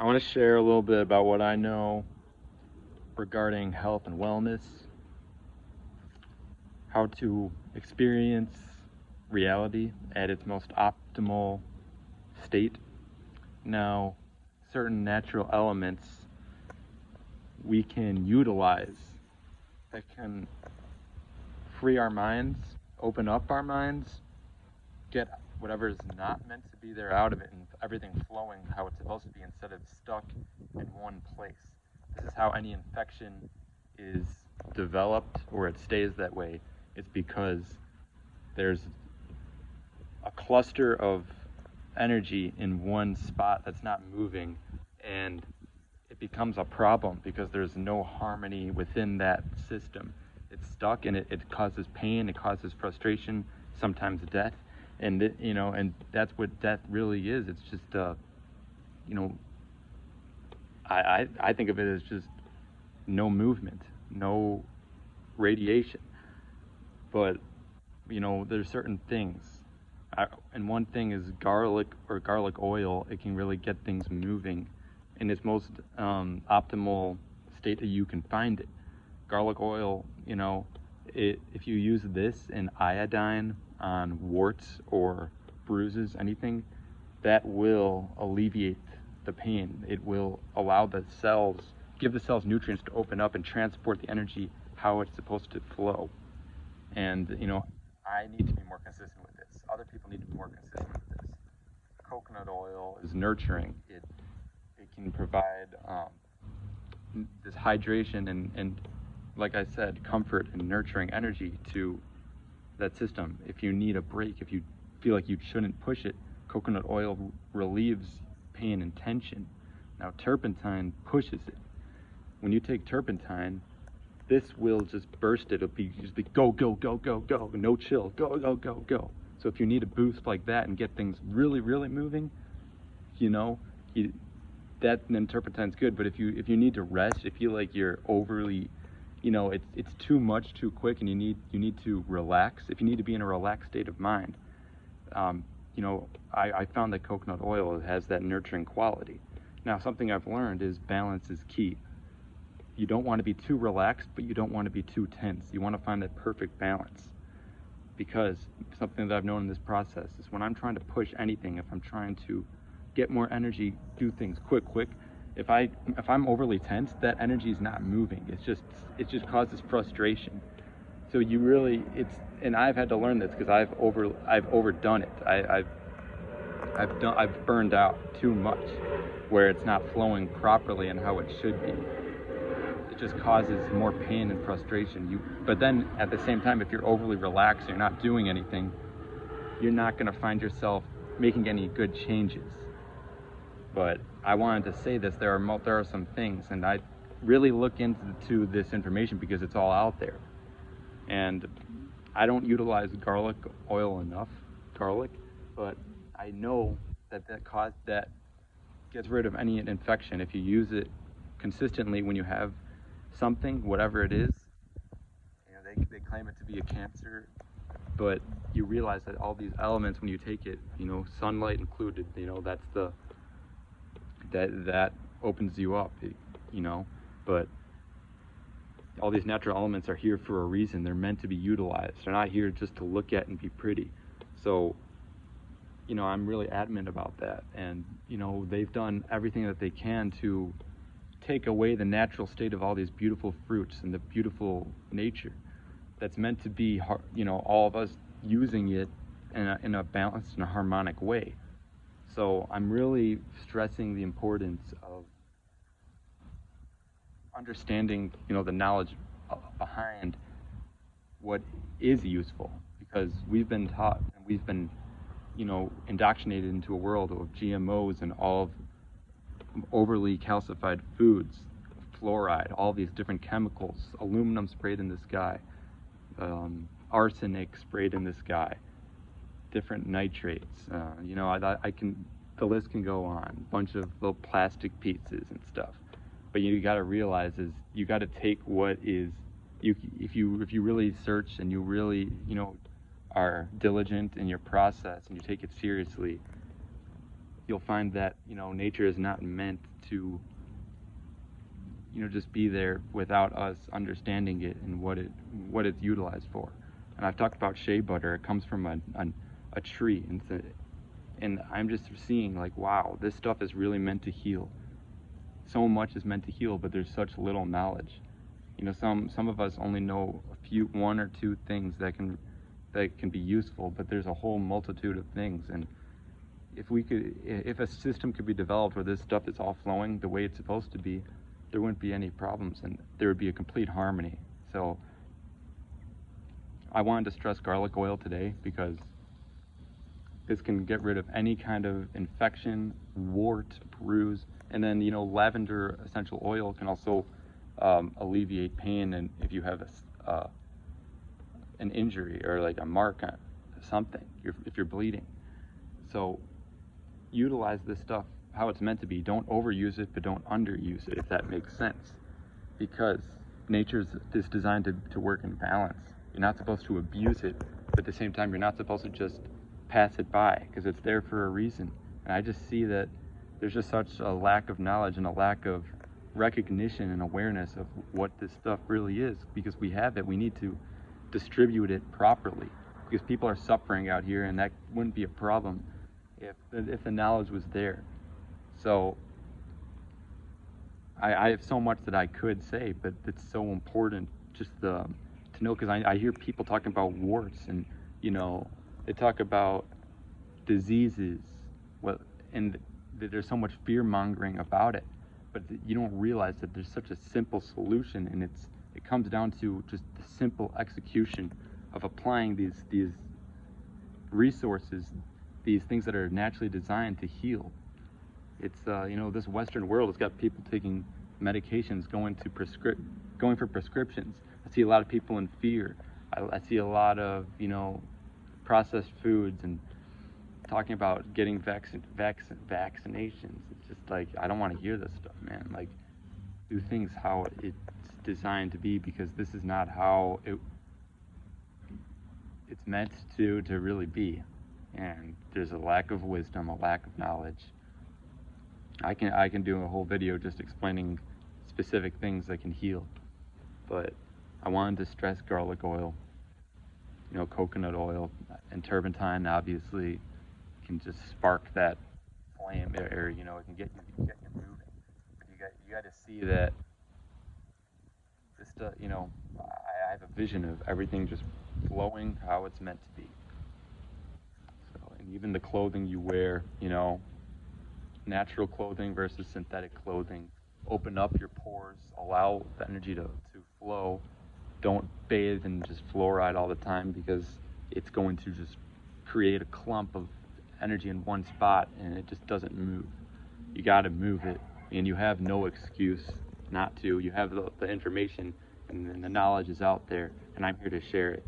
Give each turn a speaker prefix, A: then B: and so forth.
A: I want to share a little bit about what I know regarding health and wellness, how to experience reality at its most optimal state. Now, certain natural elements we can utilize that can free our minds, open up our minds, get whatever is not meant to be there out of it, and everything flowing how it's supposed to be instead of stuck in one place. This is how any infection is developed or it stays that way. It's because there's a cluster of energy in one spot that's not moving, and it becomes a problem because there's no harmony within that system. It's stuck, and it causes pain, it causes frustration, sometimes death. And and that's what death really is. It's just you know I think of it as just no movement, no radiation. But there's certain things, and one thing is garlic or garlic oil. It can really get things moving in its most optimal state that you can find it. Garlic oil, if you use this in iodine on warts or bruises, anything, that will alleviate the pain. It will allow the cells, give the cells nutrients to open up and transport the energy how it's supposed to flow. And I need to be more consistent with this. Other people need to be more consistent with this. Coconut oil is nurturing. It can provide this hydration and like I said, comfort and nurturing energy to that system. If you need a break, if you feel like you shouldn't push it, coconut oil relieves pain and tension. Now turpentine pushes it. When you take turpentine, this will just burst it. It'll be just be go, go, go, go, go, no chill, go, go, go, go. So if you need a boost like that and get things really, really moving, that then turpentine's good. But if you need to rest, if you feel like you're overly, it's too much too quick, and you need to relax. If you need to be in a relaxed state of mind, I found that coconut oil has that nurturing quality. Now, something I've learned is balance is key. You don't want to be too relaxed, but you don't want to be too tense. You want to find that perfect balance. Because something that I've known in this process is when I'm trying to push anything, if I'm trying to get more energy, do things quick, if I'm overly tense, that energy is not moving. It just causes frustration. So and I've had to learn this because I've overdone it. I've burned out too much, where it's not flowing properly and how it should be. It just causes more pain and frustration. But then at the same time, if you're overly relaxed, you're not doing anything, you're not going to find yourself making any good changes. But I wanted to say this: there are some things, and I really look into this information because it's all out there. And I don't utilize garlic oil enough, but I know that gets rid of any infection if you use it consistently. When you have something, whatever it is, they claim it to be a cancer, but you realize that all these elements, when you take it, sunlight included, that opens you up, but all these natural elements are here for a reason. They're meant to be utilized. They're not here just to look at and be pretty. So I'm really adamant about that. And they've done everything that they can to take away the natural state of all these beautiful fruits and the beautiful nature that's meant to be, all of us using it in a balanced and a harmonic way. So I'm really stressing the importance of understanding, the knowledge behind what is useful, because we've been taught and we've been, indoctrinated into a world of GMOs and all of overly calcified foods, fluoride, all these different chemicals, aluminum sprayed in the sky, arsenic sprayed in the sky, different nitrates. The list can go on. A bunch of little plastic pieces and stuff. But you got to realize is you got to take what is if you really search and you really are diligent in your process and you take it seriously, you'll find that, nature is not meant to, just be there without us understanding it and what it's utilized for. And I've talked about shea butter. It comes from a tree, and I'm just seeing like, wow, this stuff is really meant to heal. So much is meant to heal, but there's such little knowledge. Some of us only know one or two things that can be useful, but there's a whole multitude of things. And if a system could be developed where this stuff is all flowing the way it's supposed to be, there wouldn't be any problems, and there would be a complete harmony. So I wanted to stress garlic oil today because this can get rid of any kind of infection, wart, bruise, and then lavender essential oil can also alleviate pain, and if you have an injury or like a mark on something, if you're bleeding. So utilize this stuff how it's meant to be. Don't overuse it, but don't underuse it, if that makes sense, because nature is designed to work in balance. You're not supposed to abuse it, but at the same time you're not supposed to just pass it by, because it's there for a reason. And I just see that there's just such a lack of knowledge and a lack of recognition and awareness of what this stuff really is. Because we have it, we need to distribute it properly, because people are suffering out here, and that wouldn't be a problem if the knowledge was there. So I have so much that I could say, but it's so important just to know, because I hear people talking about warts, and they talk about diseases, and there's so much fear mongering about it, but you don't realize that there's such a simple solution, and it comes down to just the simple execution of applying these resources, these things that are naturally designed to heal. It's this Western world has got people taking medications, going for prescriptions. I see a lot of people in fear. I see a lot of processed foods and talking about getting vaccinations. It's just like, I don't want to hear this stuff, man. Like, do things how it's designed to be, because this is not how it's meant to really be. And there's a lack of wisdom, a lack of knowledge. I can do a whole video just explaining specific things that can heal, but I wanted to stress garlic oil, coconut oil, and turpentine obviously can just spark that flame, or it can get you moving. But you got to see that this stuff. I have a vision of everything just flowing how it's meant to be. So, and even the clothing you wear, natural clothing versus synthetic clothing. Open up your pores, allow the energy to flow. Don't bathe in just fluoride all the time, because it's going to just create a clump of energy in one spot, and it just doesn't move. You got to move it, and you have no excuse not to. You have the information, and the knowledge is out there, and I'm here to share it.